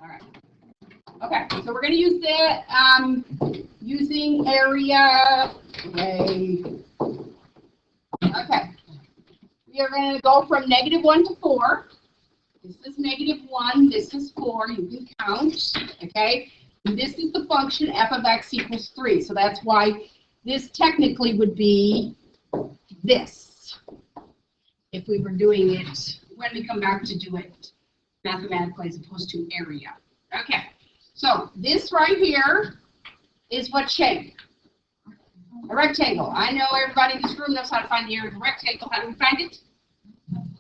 All right. Okay, so we're going to use that using area. Okay. We are going to go from -1 to 4. This is -1. This is 4. You can count. Okay. And this is the function f of x equals 3. So that's why this technically would be this if we were doing it when we come back to do it mathematically as opposed to area. Okay. So this right here is what shape? A rectangle. I know everybody in this room knows how to find the area of a rectangle. How do we find it?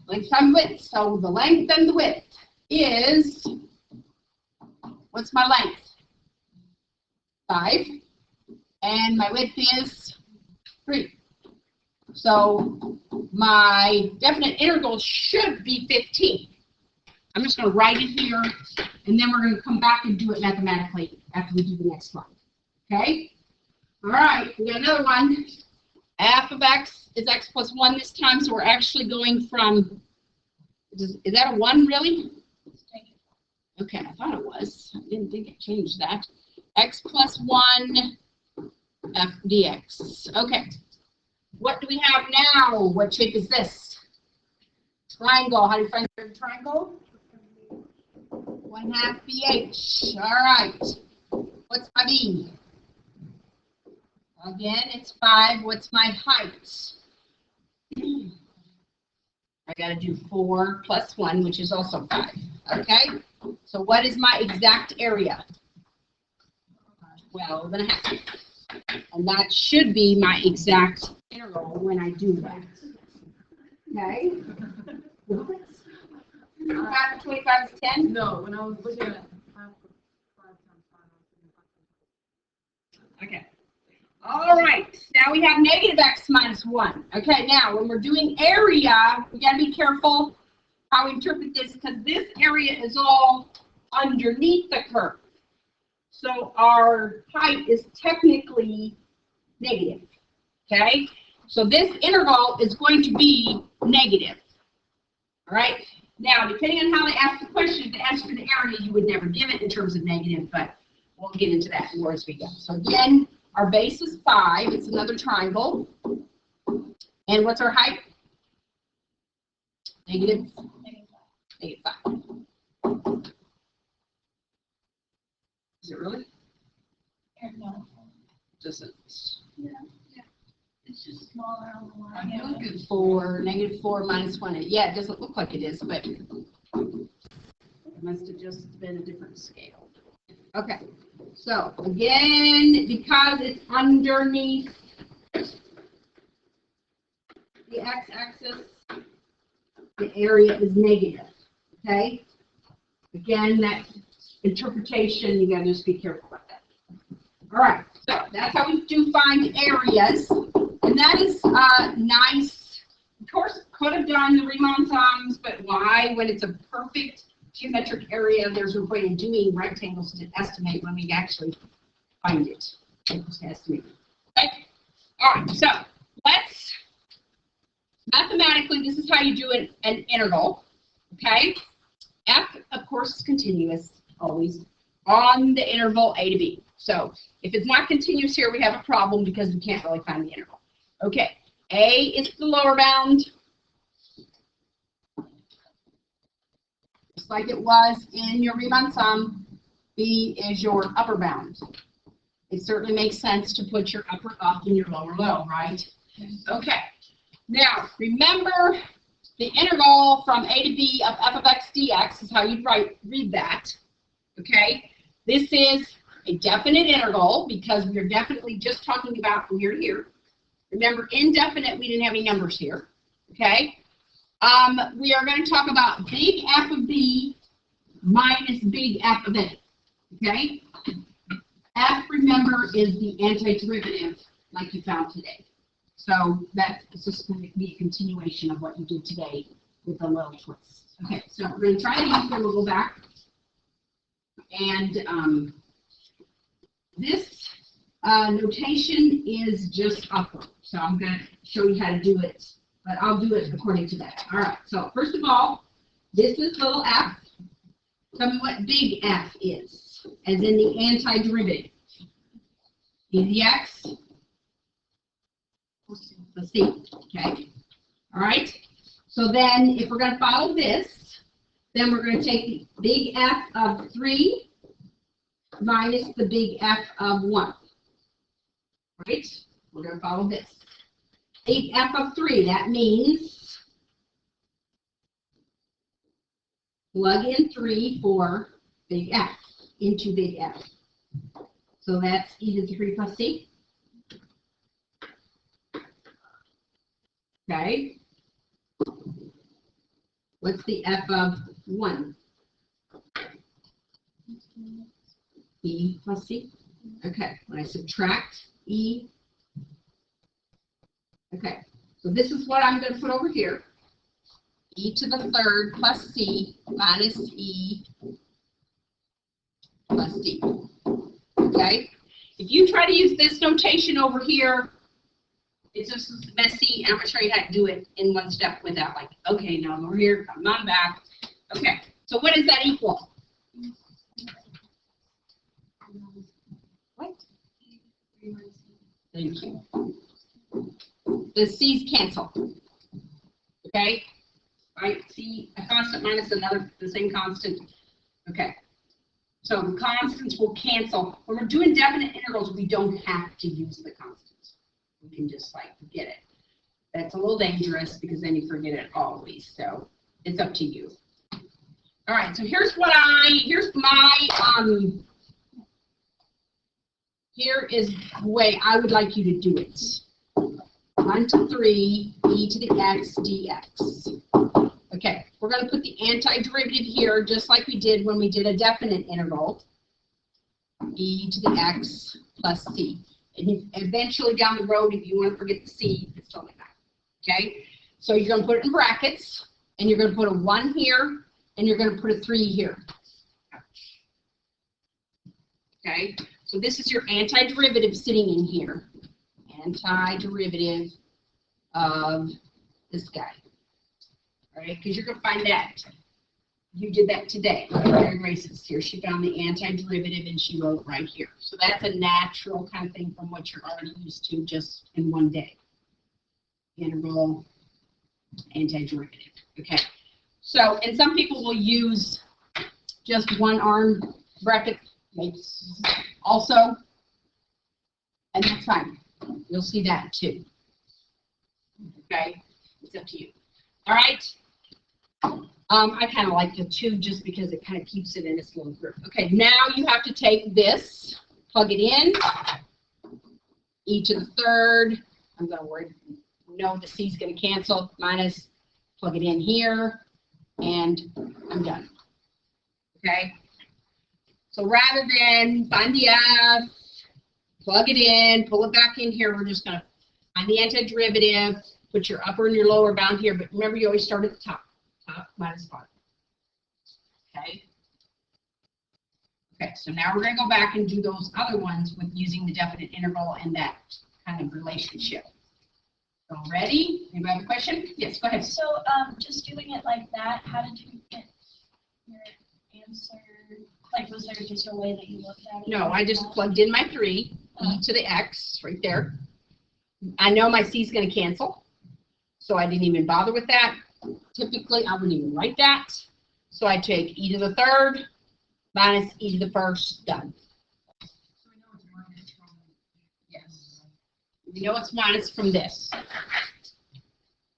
Length times width. So the length and the width is, what's my length? 5. And my width is 3. So my definite integral should be 15. I'm just going to write it here, and then we're going to come back and do it mathematically after we do the next one. Okay? All right, we got another one. F of x is x plus 1 this time, so we're actually going from, is that a 1 really? Okay, I thought it was. I didn't think it changed that. X plus 1 f dx. Okay. What do we have now? What shape is this? Triangle. How do you find the triangle? 1/2 BH. All right. What's my B? Again, it's 5. What's my height? I got to do 4 plus 1, which is also 5. Okay? So what is my exact area? 12.5. And that should be my exact integral when I do that. Okay? 25 is 10? No, when I was looking at 5 times 5. Okay. All right. Now we have -x minus 1. Okay, now when we're doing area, we got to be careful how we interpret this because this area is all underneath the curve. So our height is technically negative. Okay? So this integral is going to be negative. All right? Now, depending on how they ask the question, to answer the area, you would never give it in terms of negative, but we'll get into that more as we go. So again, our base is 5. It's another triangle. And what's our height? Negative 5. Is it really? No. Doesn't. Yeah. It's just smaller on the line. I'm looking for -4 minus 1. Yeah, it doesn't look like it is, but it must have just been a different scale. Okay, so again, because it's underneath the x-axis, the area is negative. Okay? Again, that interpretation, you gotta just be careful about that. All right, so that's how we do find areas. And that is nice. Of course, could have done the Riemann sums, but why? When it's a perfect geometric area, there's a way of doing rectangles to estimate when we actually find it. Just estimate. Okay. All right. So let's mathematically. This is how you do an integral. Okay. F, of course, is continuous always on the interval a to b. So if it's not continuous here, we have a problem because we can't really find the integral. Okay, A is the lower bound, just like it was in your Riemann sum. B is your upper bound. It certainly makes sense to put your upper up and your lower low, right? Okay, now remember the integral from A to B of f of x dx is how you'd read that. Okay, this is a definite integral because we're definitely just talking about from here to here. Remember, indefinite, we didn't have any numbers here, okay? We are going to talk about big F of B minus big F of A, okay? F, remember, is the antiderivative like you found today. So that is just going to be a continuation of what you did today with a little twist. Okay, so we're going to try these, then we'll go back. And this notation is just upward. So I'm going to show you how to do it, but I'll do it according to that. All right, so first of all, this is little f. Tell me what big F is, as in the antiderivative. E to the x plus c, okay? All right? So then, if we're going to follow this, then we're going to take the big F of 3 minus the big F of 1. Right? We're going to follow this. Big F of 3, that means plug in 3 for big F into big F. So that's e to the 3 plus c. Okay. What's the F of 1? E plus c. Okay. When I subtract e. Okay. So this is what I'm going to put over here. E to the 3rd plus c minus e plus d. Okay? If you try to use this notation over here, it's just messy, and I'm going to show you how to do it in one step without like, okay, now I'm over here, come on back. Okay, so what does that equal? What? Thank you. The c's cancel. Okay? Right? C, a constant minus another, the same constant. Okay. So the constants will cancel. When we're doing definite integrals, we don't have to use the constants. We can just like forget it. That's a little dangerous because then you forget it always. So it's up to you. All right. So here's my here is the way I would like you to do it. 1 to 3 e to the x dx. Okay, we're going to put the antiderivative here just like we did when we did a definite integral. E to the x plus c. And eventually down the road, if you want to forget the c, it's totally fine. Okay, so you're going to put it in brackets, and you're going to put a 1 here, and you're going to put a 3 here. Okay, so this is your antiderivative sitting in here. Antiderivative of this guy. All right, because you're going to find that. You did that today. Mary Grace's here. She found the antiderivative and she wrote it right here. So that's a natural kind of thing from what you're already used to just in one day. Integral, antiderivative. Okay. So, and some people will use just one arm bracket also, and that's fine. You'll see that too. Okay, it's up to you. All right. I kind of like the 2 just because it kind of keeps it in its little group. Okay, now you have to take this, plug it in, e to the 3rd. I'm going to know the c is going to cancel, minus, plug it in here, and I'm done. Okay? So rather than find the f, plug it in, pull it back in here, we're just going to find the antiderivative, put your upper and your lower bound here, but remember you always start at the top. Top minus bottom. Okay. Okay, so now we're going to go back and do those other ones with using the definite integral and that kind of relationship. So ready? Anybody have a question? Yes, go ahead. So just doing it like that, how did you get your answer? Like, was there just a way that you looked at it? No, I just plugged in my 3, e to the x, right there. I know my c is going to cancel, so I didn't even bother with that. Typically, I wouldn't even write that. So I take e to the 3rd minus e to the 1st, done. Yes. We know it's minus from this.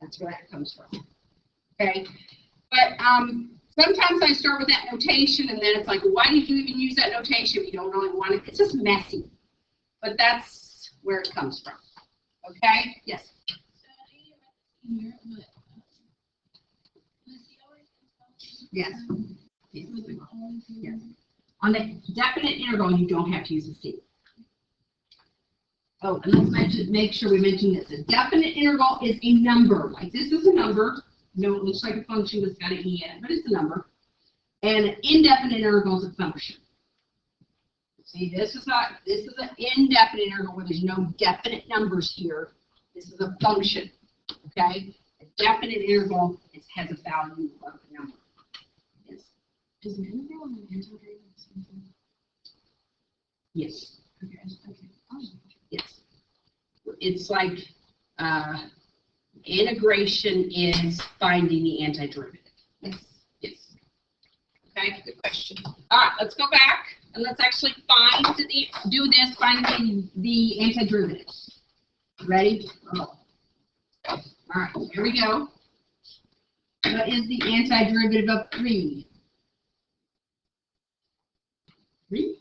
That's where that comes from. Okay. But sometimes I start with that notation, and then it's like, why did you even use that notation if you don't really want it? It's just messy. But that's where it comes from. Okay? Yes. Yes. Yes. Yes. On the definite integral, you don't have to use a c. Oh, and let's make sure we mention this. A definite integral is a number. Like this is a number. No, it looks like a function that's got an e in it, but it's a number. And an indefinite integral is a function. See, this is an indefinite integral where there's no definite numbers here. This is a function. Okay? A definite integral has a value of a number. Is the integral and the antiderivative the same thing? Yes. Okay, okay. Oh. Yes. It's like integration is finding the antiderivative. Yes. Yes. Okay, good question. All right, let's go back and let's actually do this, finding the antiderivatives. Ready? Oh. All right, here we go. What is the antiderivative of 3? 3?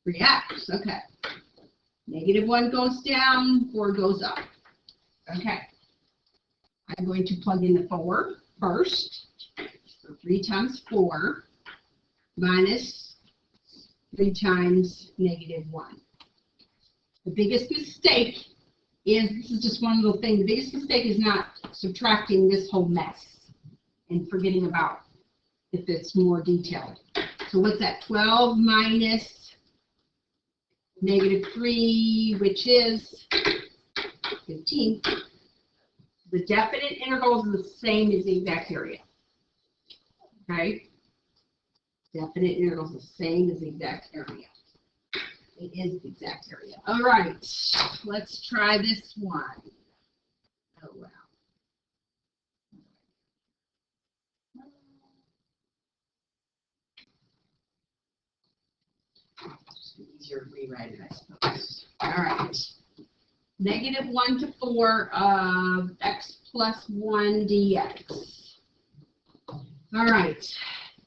3x, okay. -1 goes down, 4 goes up. Okay. I'm going to plug in the 4 first. So 3 times 4 minus 3 times -1. The biggest mistake is, this is just one little thing, the biggest mistake is not subtracting this whole mess and forgetting about if it's more detailed. So what's that? 12 minus -3, which is 15. The definite interval is the same as the exact area. Okay? Definite interval is the same as the exact area. It is the exact area. All right, let's try this one. Oh, wow. Just easier to rewrite it, I suppose. All right. -1 to 4 of x plus 1 dx. All right.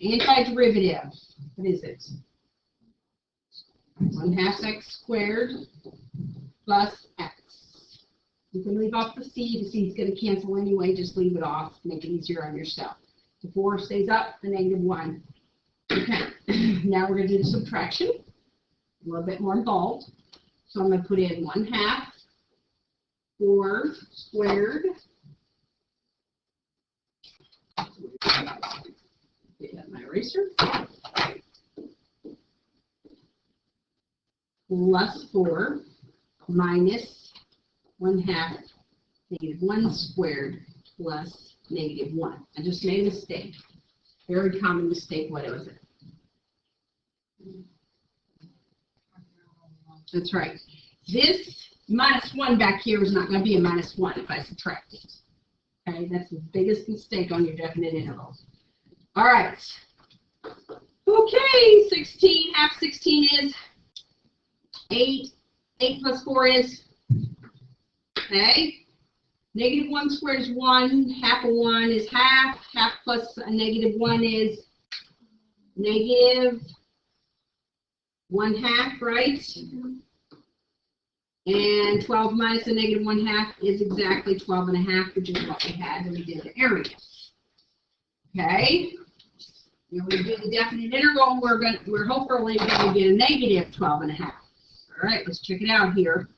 Antiderivative. What is it? 1/2 x squared plus x. You can leave off the c. The c is going to cancel anyway. Just leave it off. Make it easier on yourself. The 4 stays up. The -1. Okay. Now we're going to do the subtraction. A little bit more involved. So I'm going to put in 1/2 4 squared. Get my eraser. Plus 4 minus 1/2 -1 squared plus -1. I just made a mistake. Very common mistake. What was it? That's right. This -1 back here is not going to be a -1 if I subtract it. Okay, that's the biggest mistake on your definite intervals. All right. Okay, 16, half 16 is 8. 8 plus 4 is, okay. -1 squared is 1. Half of 1 is half. Half plus a -1 is -1/2, right? And 12 minus a -1/2 is exactly 12.5, which is what we had when we did the area. Okay. When we do the definite interval, we're hopefully going to get a -12.5. All right, let's check it out here.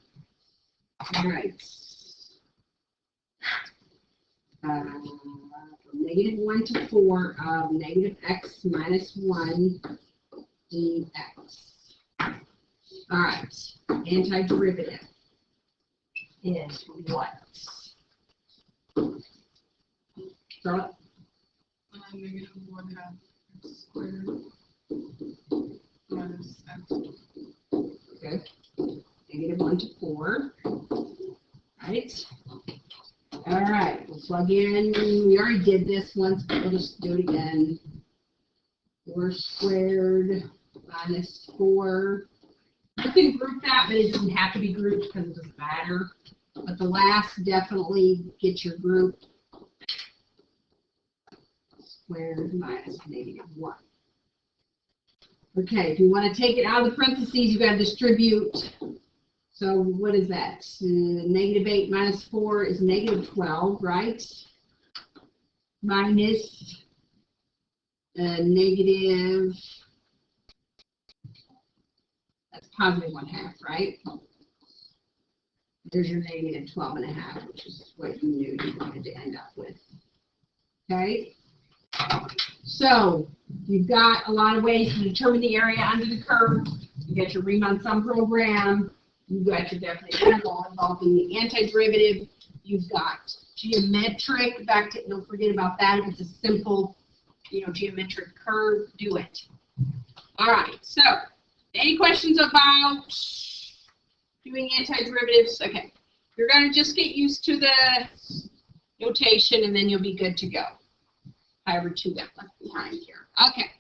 All right. From -1 to 4 of -x minus 1 dx. All right, antiderivative is what? So, -1/2 x squared minus x. okay, -1 to 4. Right. All right, we'll plug in. We already did this once, but we'll just do it again. 4 squared minus 4. You can group that, but it doesn't have to be grouped because it doesn't matter. But the last definitely get your group. Squared minus -1. Okay, if you want to take it out of the parentheses, you got to distribute. So what is that? -8 minus 4 is -12, right? Minus negative. That's positive 1/2, right? There's your -12.5, which is what you knew you wanted to end up with. Okay? So you've got a lot of ways to determine the area under the curve. You got your Riemann sum program. You've got your definite interval involving the antiderivative. You've got geometric. Don't forget about that. If it's a simple geometric curve, do it. All right, so any questions about doing antiderivatives? Okay, you're going to just get used to the notation and then you'll be good to go. Pi over 2 got left behind here. Okay,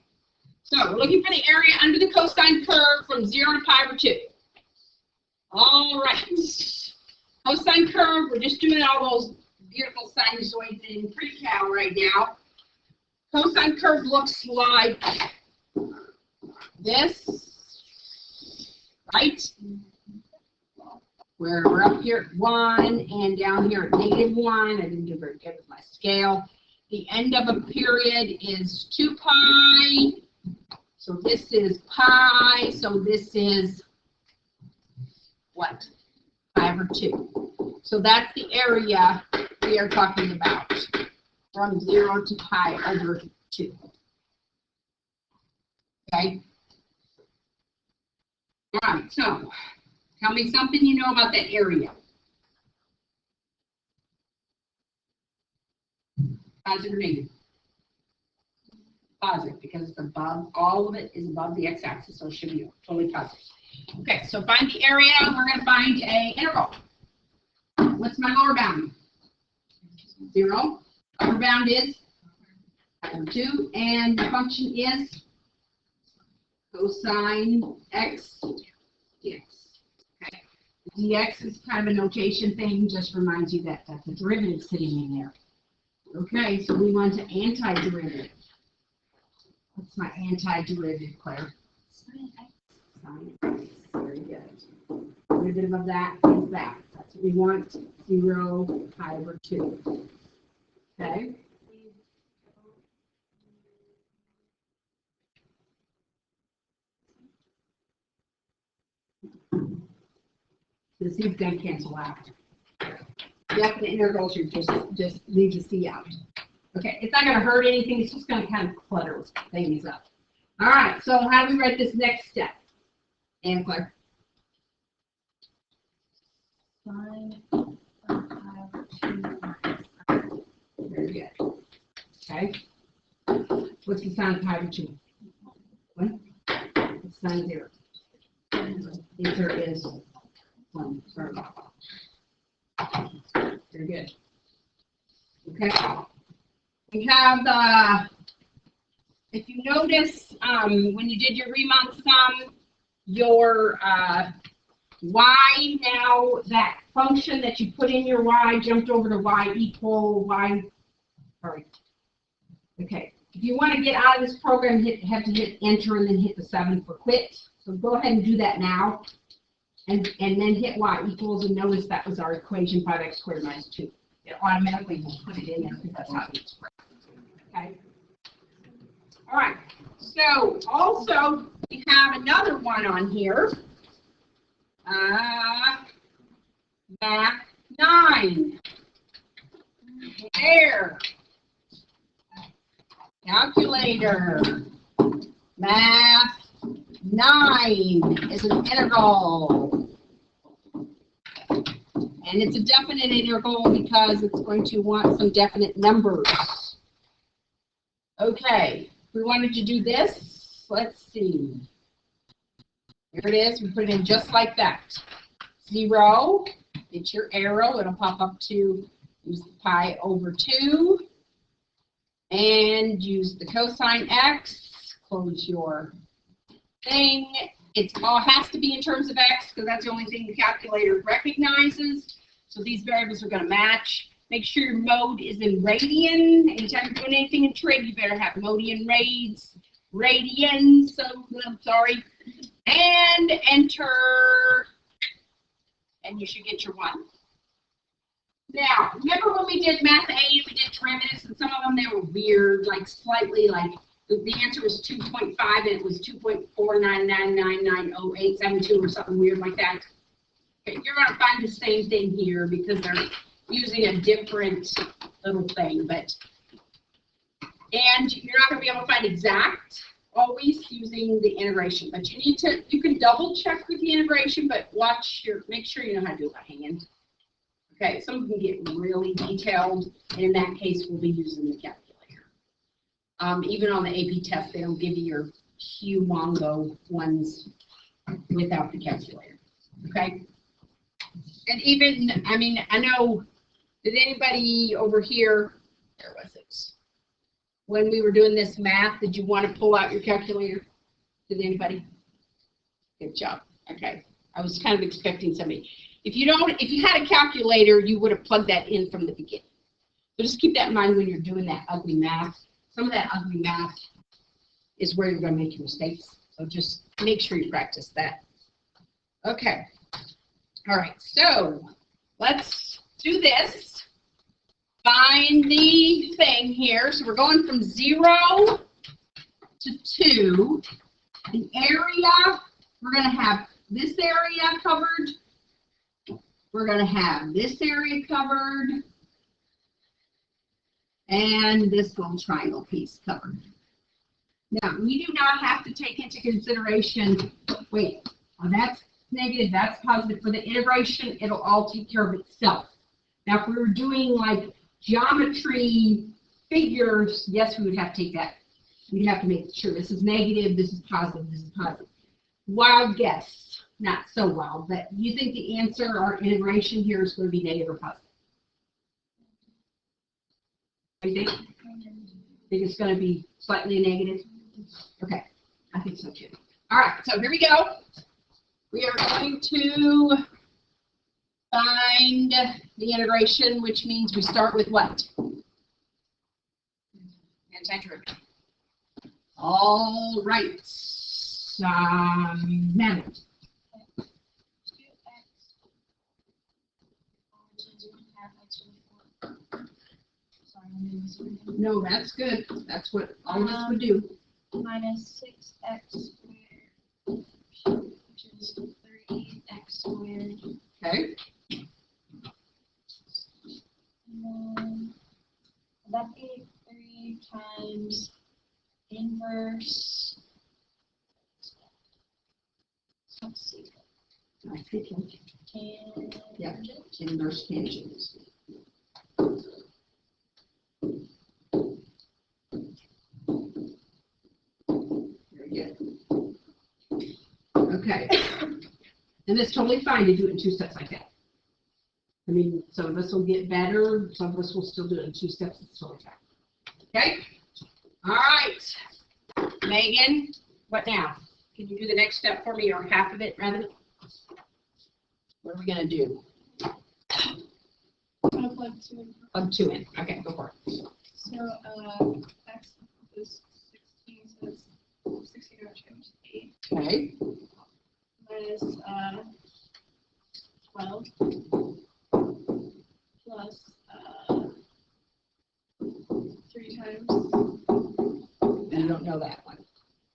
so we're looking for the area under the cosine curve from 0 to pi over 2. All right, cosine curve, we're just doing all those beautiful sinusoids in pre-cal right now. Cosine curve looks like this, right? Where we're up here at 1 and down here at -1. I didn't do very good with my scale. The end of a period is 2 pi. So this is pi. So this is what? Pi over 2. So that's the area we are talking about from 0 to pi over 2. Okay? All right, so tell me something you know about that area. Positive or negative? Positive, because it's above, all of it is above the x-axis, so it should be totally positive. Okay, so find the area, we're going to find a interval. What's my lower bound? 0. Upper bound is 2, and the function is cosine x dx. Okay. Dx is kind of a notation thing, just reminds you that that's a derivative sitting in there. Okay, so we want an antiderivative. What's my antiderivative, Claire? Sine x. Sine x. Very good. Derivative of that is that. That's what we want. 0 pi over 2. Okay. This is going to cancel out. Definite integrals, you just leave the C out. Okay, it's not going to hurt anything. It's just going to kind of clutter things up. All right, so how do we write this next step? And Claire? Sine pi over 2. Very good. Okay. What's the sine of pi over 2? What? It's sine 0. Answer is 1. Sorry. Very good. Okay. We have, if you notice, when you did your Riemann sum, your y, now that function that you put in your y jumped over to y equal y, sorry. Okay. If you want to get out of this program, have to hit enter and then hit the 7 for quit. So go ahead and do that now. And then hit y equals, and notice that was our equation, 5x squared minus 2. It automatically will put it in there because that's how we express it. Okay? All right. So also, we have another one on here. Math 9. There. Calculator. Math 9 is an integral. And it's a definite integral because it's going to want some definite numbers. Okay, we wanted to do this. Let's see. Here it is. We put it in just like that. 0. It's your arrow. It'll pop up to use the pi over 2. And use the cosine x. Close your thing. It all has to be in terms of x because that's the only thing the calculator recognizes. So these variables are going to match. Make sure your mode is in radian. Anytime you're doing anything in trig, you better have modian radians. So I'm sorry. And enter. And you should get your 1. Now, remember when we did math 8, we did derivatives, and some of them, they were weird, like slightly, like the answer was 2.5 and it was 2.499990872 or something weird like that. Okay, you're going to find the same thing here because they're using a different little thing, and you're not going to be able to find exact always using the integration, but you can double check with the integration, but make sure you know how to do it by hand. Okay, some can get really detailed, and in that case, we'll be using the calculator. Even on the AP test, they don't give you your humongo ones without the calculator, okay? And even, I mean, I know, did anybody over here, where was it? When we were doing this math, did you want to pull out your calculator? Did anybody? Good job. Okay. I was kind of expecting somebody. If you had a calculator, you would have plugged that in from the beginning. So just keep that in mind when you're doing that ugly math. Some of that ugly math is where you're going to make your mistakes. So just make sure you practice that. Okay. All right. So let's do this. Find the thing here. So we're going from 0 to 2. The area, we're going to have this area covered. We're going to have this area covered. And this little triangle piece covered. Now, we do not have to take into consideration, wait, well, that's negative, that's positive. For the integration, it'll all take care of itself. Now, if we were doing like geometry figures, yes, we would have to take that. We'd have to make sure this is negative, this is positive, this is positive. Wild guess, not so wild, but you think the answer, our integration here is going to be negative or positive? What do you think? Think it's going to be slightly negative? Okay, I think so too. All right, so here we go. We are going to find the integration, which means we start with what? Anti-derivative. All right. Madeline. No, that's good. That's what all of us would do. Minus 6x squared, which is 3x squared. Okay. And then that'd be 3 times inverse. Let's see. I think Tangent. yeah, inverse tangent. Very good. Okay. And it's totally fine to do it in 2 steps like that. I mean, some of us will get better, some of us will still do it in 2 steps. It's totally fine. Okay? All right. Megan, what now? Can you do the next step for me, or half of it, rather? What are we going to do? I'm gonna plug 2 in. Plug 2 in. Okay, go for it. So, x is 16, so it's 16 over 8. Okay. Minus, 12. Plus, 3 times. And you don't know that one.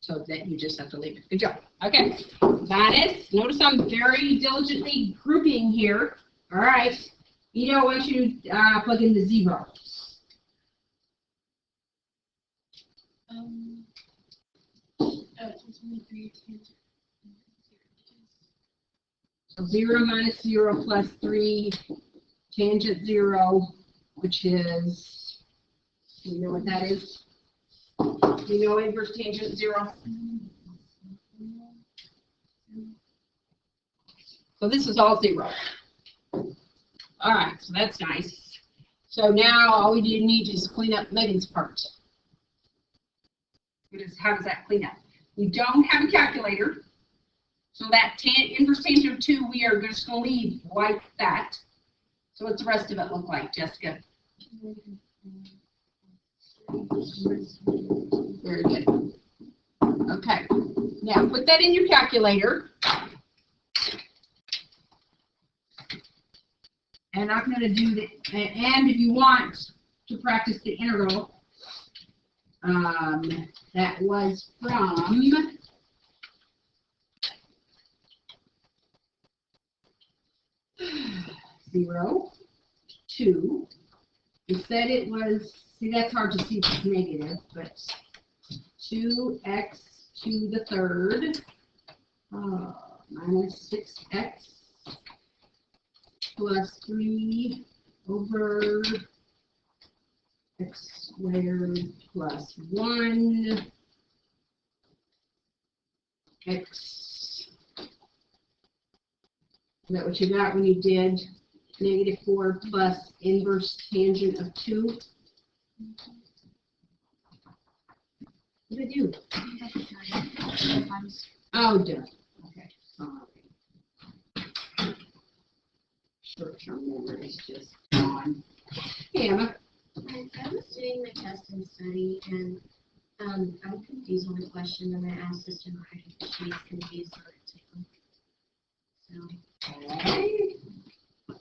So that you just have to leave it. Good job. Okay. Minus. Notice I'm very diligently grouping here. All right. You know, I want you to plug in the 0. It's only 3 tangent. So 0 minus 0 plus 3 tangent 0, which is, you know what that is? Do you know inverse tangent 0? So this is all 0. All right, so that's nice. So now all we need is clean up Megan's part. How does that clean up? We don't have a calculator. So that inverse tangent of 2, we are just going to leave like that. So what's the rest of it look like, Jessica? Very good. Okay. Now put that in your calculator. And I'm going to do the, and if you want to practice the integral, that was from 0 to, we said it was, see that's hard to see if it's negative, but 2x to the third minus 6x plus 3 over x squared plus 1 x. Is that what you got when you did -4 plus inverse tangent of 2? What did I do? Oh, duh. Okay, sorry. Short-term memory is just gone. Hey, Emma. I was doing the test and study, and I'm confused on the question, and I asked this to her, and she's confused on it too. So, Okay.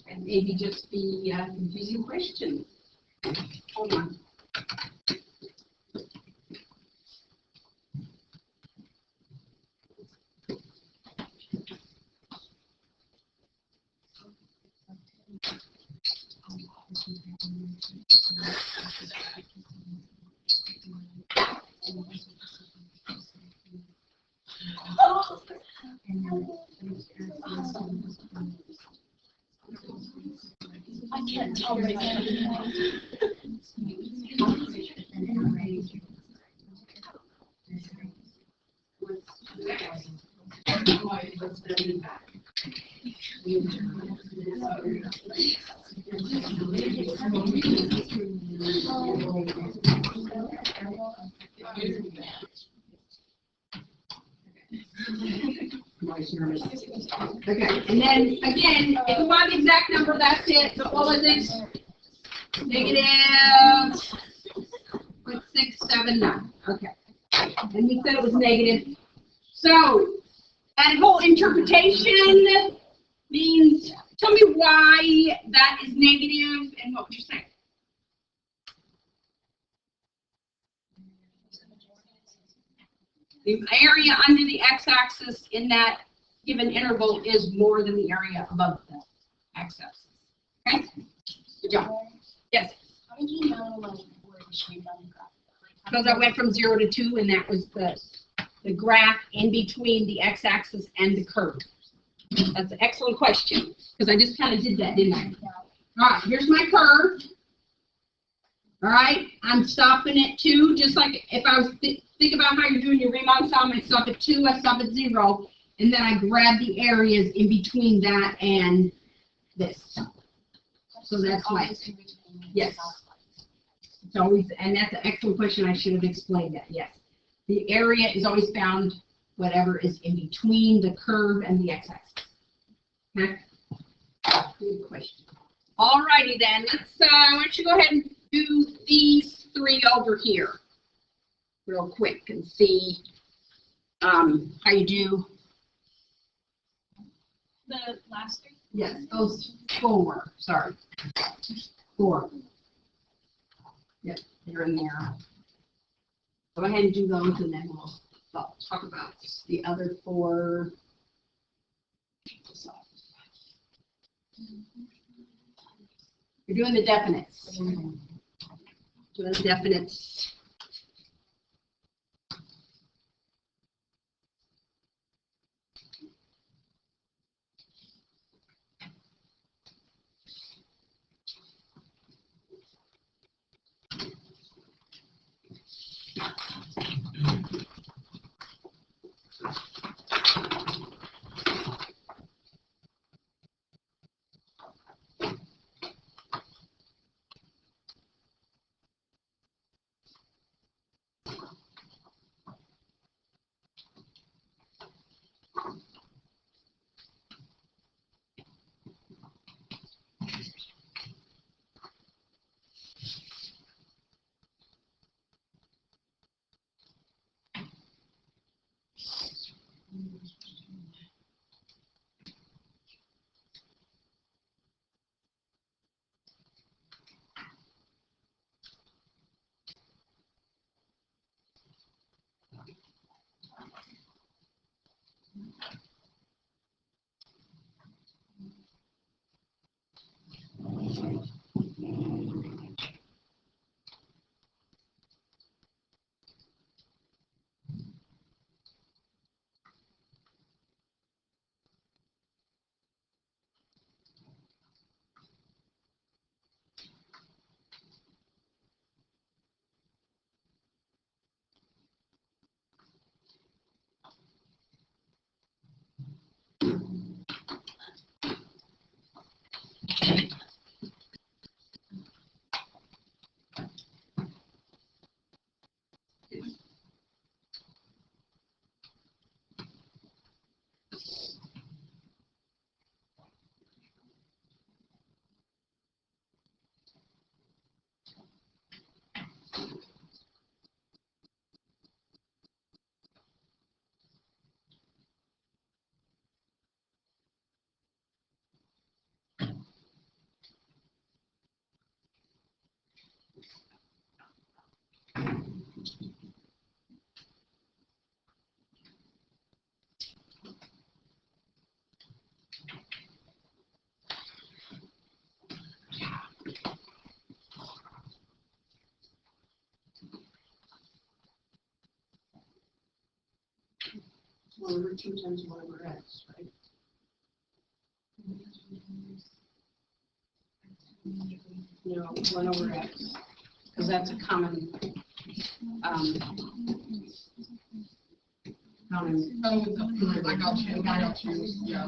And maybe just the confusing question. Hold on. I can't tell right now. Okay, and then again, if you want the exact number, that's it. So what was it? -0.679. Okay. And we said it was negative. So that whole interpretation means, tell me why that is negative and what would you say? The area under the x-axis in that given interval is more than the area above the x-axis. Okay? Good job. Yes? How did you know like where the shape on the graph? Because I went from 0 to 2, and that was the graph in between the x-axis and the curve. That's an excellent question, because I just kind of did that, didn't I? All right, here's my curve. All right, I'm stopping at 2, just like if I was think about how you're doing your Riemann sum. I stop at 2, I stop at 0, and then I grab the areas in between that and this. So that's why. Yes. It's always, and that's an excellent question. I should have explained that. Yes, the area is always found whatever is in between the curve and the x-axis. Okay. Good question. All righty then. Let's. Why don't you go ahead and do these 3 over here, real quick, and see how you do. The last 3? Yes, those 4. Sorry, 4. Yep, they're in there. Go ahead and do those, and then we'll talk about the other 4. You're doing the definites. Doing the definites. 1 over 2 times 1 over x, right? No, 1 over x, because that's a common, common. Oh, I got you. Yeah.